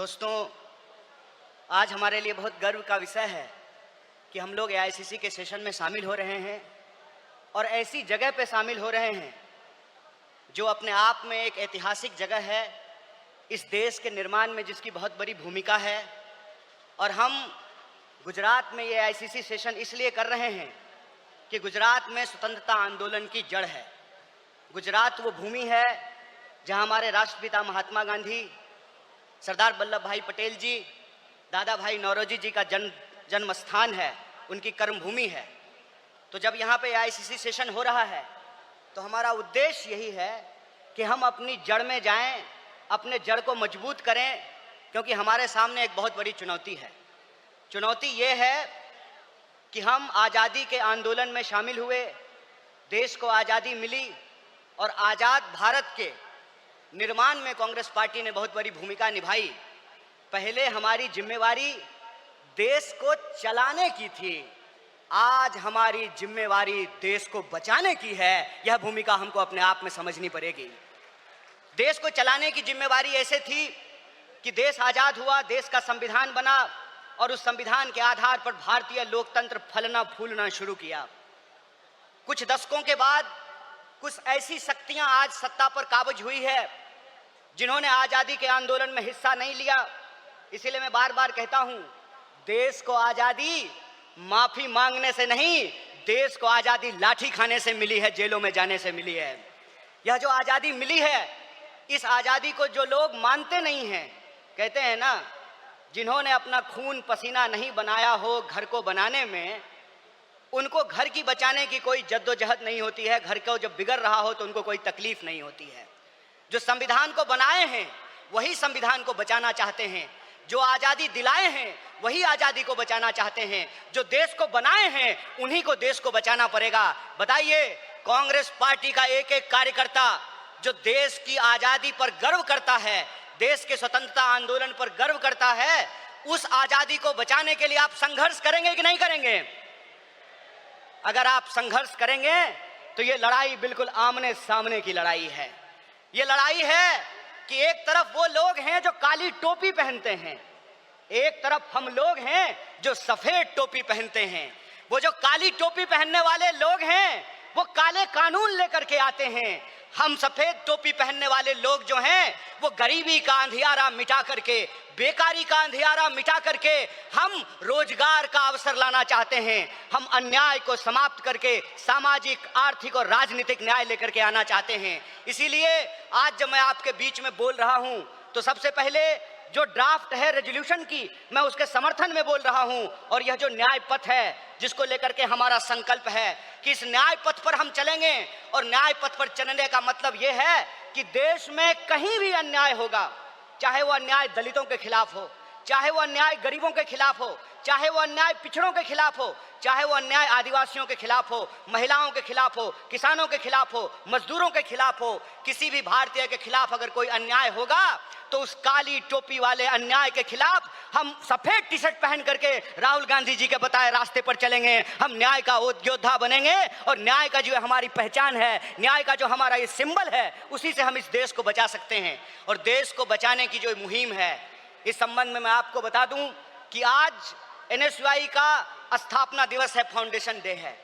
दोस्तों, आज हमारे लिए बहुत गर्व का विषय है कि हम लोग एआईसीसी के सेशन में शामिल हो रहे हैं और ऐसी जगह पे शामिल हो रहे हैं जो अपने आप में एक ऐतिहासिक जगह है, इस देश के निर्माण में जिसकी बहुत बड़ी भूमिका है। और हम गुजरात में ये एआईसीसी सेशन इसलिए कर रहे हैं कि गुजरात में स्वतंत्रता आंदोलन की जड़ है। गुजरात वो भूमि है जहां हमारे राष्ट्रपिता महात्मा गांधी, सरदार वल्लभ भाई पटेल जी, दादा भाई नौरोजी जी का जन्म स्थान है, उनकी कर्मभूमि है। तो जब यहाँ पे एआईसीसी सेशन हो रहा है तो हमारा उद्देश्य यही है कि हम अपनी जड़ में जाएं, अपने जड़ को मजबूत करें, क्योंकि हमारे सामने एक बहुत बड़ी चुनौती है। चुनौती ये है कि हम आज़ादी के आंदोलन में शामिल हुए, देश को आज़ादी मिली और आज़ाद भारत के निर्माण में कांग्रेस पार्टी ने बहुत बड़ी भूमिका निभाई। पहले हमारी जिम्मेवारी देश को चलाने की थी, आज हमारी जिम्मेवारी देश को बचाने की है। यह भूमिका हमको अपने आप में समझनी पड़ेगी। देश को चलाने की जिम्मेवारी ऐसे थी कि देश आज़ाद हुआ, देश का संविधान बना और उस संविधान के आधार पर भारतीय लोकतंत्र फलना फूलना शुरू किया। कुछ दशकों के बाद कुछ ऐसी शक्तियां आज सत्ता पर काबिज हुई है जिन्होंने आज़ादी के आंदोलन में हिस्सा नहीं लिया। इसीलिए मैं बार बार कहता हूं, देश को आज़ादी माफी मांगने से नहीं, देश को आज़ादी लाठी खाने से मिली है, जेलों में जाने से मिली है। यह जो आज़ादी मिली है, इस आज़ादी को जो लोग मानते नहीं हैं, कहते हैं ना, जिन्होंने अपना खून पसीना नहीं बनाया हो घर को बनाने में, उनको घर की बचाने की कोई जद्दोजहद नहीं होती है। घर को जब बिगड़ रहा हो तो उनको कोई तकलीफ नहीं होती है। जो संविधान को बनाए हैं वही संविधान को बचाना चाहते हैं, जो आज़ादी दिलाए हैं वही आज़ादी को बचाना चाहते हैं, जो देश को बनाए हैं उन्हीं को देश को बचाना पड़ेगा। बताइए, कांग्रेस पार्टी का एक एक कार्यकर्ता जो देश की आज़ादी पर गर्व करता है, देश के स्वतंत्रता आंदोलन पर गर्व करता है, उस आज़ादी को बचाने के लिए आप संघर्ष करेंगे कि नहीं करेंगे? अगर आप संघर्ष करेंगे तो ये लड़ाई बिल्कुल आमने सामने की लड़ाई है। ये लड़ाई है कि एक तरफ वो लोग हैं जो काली टोपी पहनते हैं, एक तरफ हम लोग हैं जो सफेद टोपी पहनते हैं। वो जो काली टोपी पहनने वाले लोग हैं वो काले कानून लेकर के आते हैं। हम सफेद टोपी पहनने वाले लोग जो हैं वो गरीबी का अंधियारा मिटा करके, बेकारी का अंधियारा मिटा करके हम रोजगार का अवसर लाना चाहते हैं। हम अन्याय को समाप्त करके सामाजिक, आर्थिक और राजनीतिक न्याय लेकर के आना चाहते हैं। इसीलिए आज जब मैं आपके बीच में बोल रहा हूं तो सबसे पहले जो ड्राफ्ट है रेजोल्यूशन की, मैं उसके समर्थन में बोल रहा हूं। और यह जो न्याय पथ है जिसको लेकर के हमारा संकल्प है कि इस न्याय पथ पर हम चलेंगे, और न्याय पथ पर चलने का मतलब यह है कि देश में कहीं भी अन्याय होगा, चाहे वो अन्याय दलितों के खिलाफ हो, चाहे वो अन्याय गरीबों के खिलाफ हो, चाहे वो अन्याय पिछड़ों के खिलाफ हो, चाहे वो अन्याय आदिवासियों के खिलाफ हो, महिलाओं के खिलाफ हो, किसानों के खिलाफ हो, मजदूरों के खिलाफ हो, किसी भी भारतीय के खिलाफ अगर कोई अन्याय होगा तो उस काली टोपी वाले अन्याय के खिलाफ हम सफेद टी शर्ट पहन करके राहुल गांधी जी के बताए रास्ते पर चलेंगे। हम न्याय का योद्धा बनेंगे और न्याय का जो हमारी पहचान है, न्याय का जो हमारा ये सिंबल है, उसी से हम इस देश को बचा सकते हैं। और देश को बचाने की जो मुहिम है, इस संबंध में मैं आपको बता दूं कि आज एनएसयूआई का स्थापना दिवस है, फाउंडेशन डे है।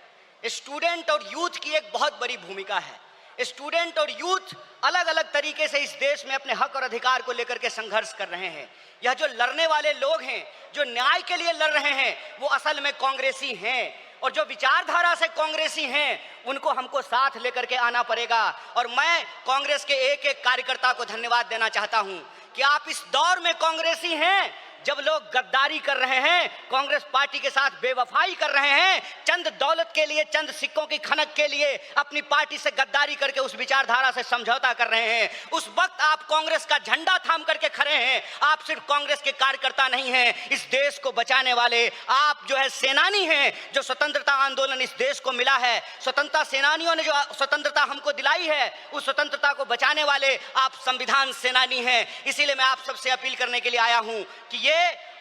स्टूडेंट और यूथ की एक बहुत बड़ी भूमिका है। स्टूडेंट और यूथ अलग अलग तरीके से इस देश में अपने हक और अधिकार को लेकर के संघर्ष कर रहे हैं। यह जो लड़ने वाले लोग हैं, जो न्याय के लिए लड़ रहे हैं, वो असल में कांग्रेसी हैं, और जो विचारधारा से कांग्रेसी हैं उनको हमको साथ लेकर के आना पड़ेगा। और मैं कांग्रेस के एक एक कार्यकर्ता को धन्यवाद देना चाहता हूं कि आप इस दौर में कांग्रेसी हैं जब लोग गद्दारी कर रहे हैं, कांग्रेस पार्टी के साथ बेवफाई कर रहे हैं, चंद दौलत के लिए, चंद सिक्कों की खनक के लिए अपनी पार्टी से गद्दारी करके उस विचारधारा से समझौता कर रहे हैं, उस वक्त आप कांग्रेस का झंडा थाम करके खड़े हैं। आप सिर्फ कांग्रेस के कार्यकर्ता नहीं हैं, इस देश को बचाने वाले आप जो है सेनानी हैं। जो स्वतंत्रता आंदोलन इस देश को मिला है, स्वतंत्रता सेनानियों ने जो स्वतंत्रता हमको दिलाई है, उस स्वतंत्रता को बचाने वाले आप संविधान सेनानी हैं। इसीलिए मैं आप सबसे अपील करने के लिए आया हूं कि ये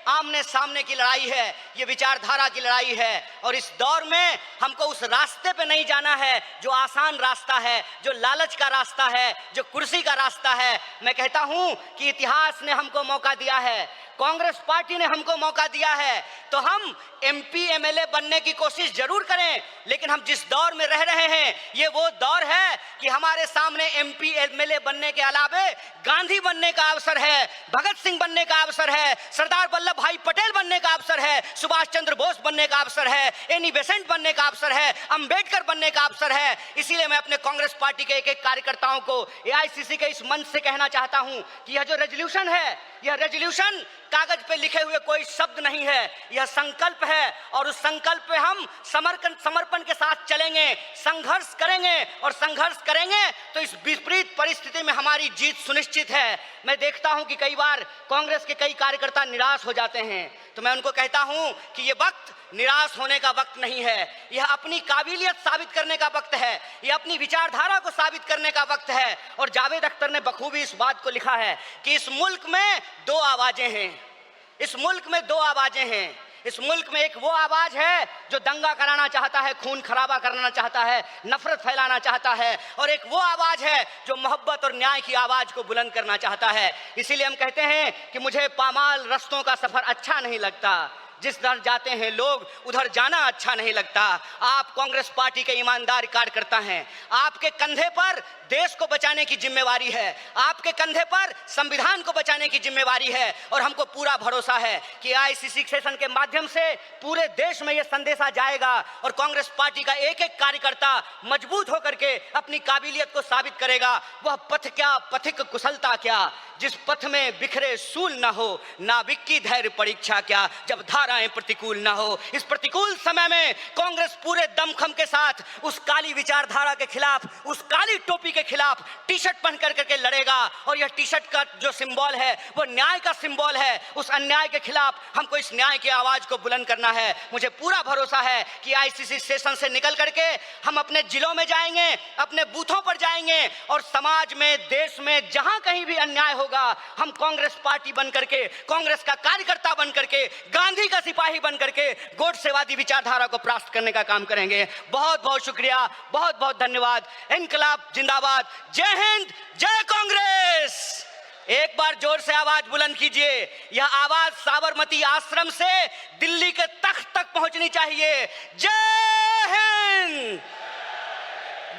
आमने सामने की लड़ाई है, ये विचारधारा की लड़ाई है। और इस दौर में हमको उस रास्ते पे नहीं जाना है जो आसान रास्ता है, जो लालच का रास्ता है, जो कुर्सी का रास्ता है। मैं कहता हूं कि इतिहास ने हमको मौका दिया है, कांग्रेस पार्टी ने हमको मौका दिया है, तो हम एमपी एमएलए बनने की कोशिश जरूर करें। लेकिन हम जिस दौर में रह रहे हैं, ये वो दौर है कि हमारे सामने एमपी एमएलए बनने के अलावे गांधी बनने का अवसर है, भगत सिंह बनने का अवसर है, सरदार वल्लभ भाई पटेल बनने का अवसर है, सुभाष चंद्र बोस बनने का अवसर है, एनी बेसेंट बनने का अवसर है, अंबेडकर बनने का अवसर है। इसीलिए मैं अपने कांग्रेस पार्टी के एक एक कार्यकर्ताओं को एआईसीसी के इस मंच से कहना चाहता हूं कि यह जो रेजोल्यूशन है, यह रेजोल्यूशन कागज पे लिखे हुए कोई शब्द नहीं है, यह संकल्प है। और उस संकल्प पे हम समर्पण के साथ चलेंगे, संघर्ष करेंगे, और संघर्ष करेंगे तो इस विपरीत परिस्थिति में हमारी जीत सुनिश्चित है। मैं देखता हूं कि कई बार कांग्रेस के कई कार्यकर्ता निराश हो जाते हैं, तो मैं उनको कहता हूं कि यह वक्त निराश होने का वक्त नहीं है, यह अपनी काबिलियत साबित करने का वक्त है, यह अपनी विचारधारा को साबित करने का वक्त है। और जावेद अख्तर ने बखूबी इस बात को लिखा है कि इस मुल्क में दो आवाजें हैं, इस मुल्क में दो आवाजें हैं। इस मुल्क में एक वो आवाज है जो दंगा कराना चाहता है, खून खराबा करना चाहता है, नफरत फैलाना चाहता है, और एक वो आवाज है जो मोहब्बत और न्याय की आवाज को बुलंद करना चाहता है। इसीलिए हम कहते हैं कि मुझे पामाल रस्तों का सफर अच्छा नहीं लगता, जिस दर जाते हैं लोग उधर जाना अच्छा नहीं लगता। आप कांग्रेस पार्टी के ईमानदार कार्यकर्ता हैं, आपके कंधे पर देश को बचाने की जिम्मेवारी है, आपके कंधे पर संविधान को बचाने की जिम्मेवारी है। और हमको पूरा भरोसा है कि आईसीसी सेशन के माध्यम से पूरे देश में यह संदेशा जाएगा और कांग्रेस पार्टी का एक एक कार्यकर्ता मजबूत होकर के अपनी काबिलियत को साबित करेगा। वह पथ क्या, पथिक कुशलता क्या, जिस पथ में बिखरे सूल न हो, नाविक की धैर्य परीक्षा क्या, जब धाराएं प्रतिकूल न हो। इस प्रतिकूल समय में कांग्रेस पूरे दमखम के साथ उस काली विचारधारा के खिलाफ, उस काली टोपी के खिलाफ टी शर्ट पहन करके लड़ेगा। और यह टी शर्ट का जो सिंबल है वो न्याय का सिंबल है। उस अन्याय के खिलाफ हमको इस न्याय की आवाज को बुलंद करना है। मुझे पूरा भरोसा है कि आईसीसी सेशन से निकल करके हम अपने जिलों में जाएंगे, अपने बूथों पर जाएंगे, और समाज में, देश में जहां कहीं भी अन्याय होगा, हम कांग्रेस पार्टी बन करके, कांग्रेस का कार्यकर्ता बन करके, गांधी का सिपाही बन करके गोडसेवादी विचारधारा को प्राप्त करने का काम करेंगे। बहुत बहुत शुक्रिया, बहुत बहुत धन्यवाद। इनकलाब जिंदाबाद, जय हिंद, जय कांग्रेस। एक बार जोर से आवाज बुलंद कीजिए। यह आवाज साबरमती आश्रम से दिल्ली के तख्त तक पहुंचनी चाहिए। जय हिंद,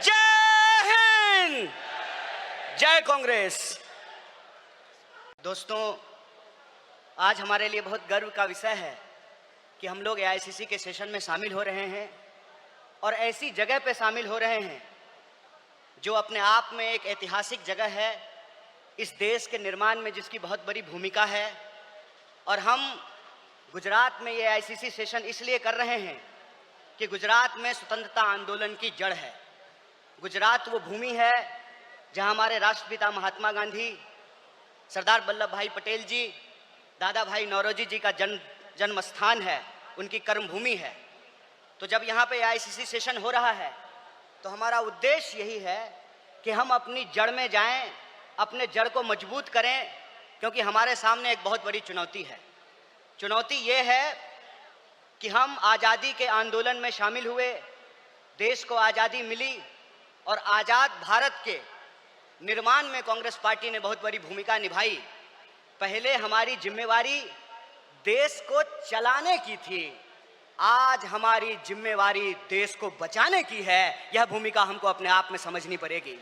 जय हिंद, जय कांग्रेस। दोस्तों, आज हमारे लिए बहुत गर्व का विषय है कि हम लोग एआईसीसी के सेशन में शामिल हो रहे हैं, और ऐसी जगह पे शामिल हो रहे हैं जो अपने आप में एक ऐतिहासिक जगह है, इस देश के निर्माण में जिसकी बहुत बड़ी भूमिका है। और हम गुजरात में ये एआईसीसी सेशन इसलिए कर रहे हैं कि गुजरात में स्वतंत्रता आंदोलन की जड़ है। गुजरात वो भूमि है जहां हमारे राष्ट्रपिता महात्मा गांधी, सरदार वल्लभ भाई पटेल जी, दादा भाई नौरोजी जी का जन्म स्थान है, उनकी कर्मभूमि है। तो जब यहाँ पे एआईसीसी सेशन हो रहा है तो हमारा उद्देश्य यही है कि हम अपनी जड़ में जाएं, अपने जड़ को मजबूत करें, क्योंकि हमारे सामने एक बहुत बड़ी चुनौती है। चुनौती ये है कि हम आज़ादी के आंदोलन में शामिल हुए, देश को आज़ादी मिली, और आज़ाद भारत के निर्माण में कांग्रेस पार्टी ने बहुत बड़ी भूमिका निभाई। पहले हमारी जिम्मेवारी देश को चलाने की थी, आज हमारी जिम्मेवारी देश को बचाने की है। यह भूमिका हमको अपने आप में समझनी पड़ेगी।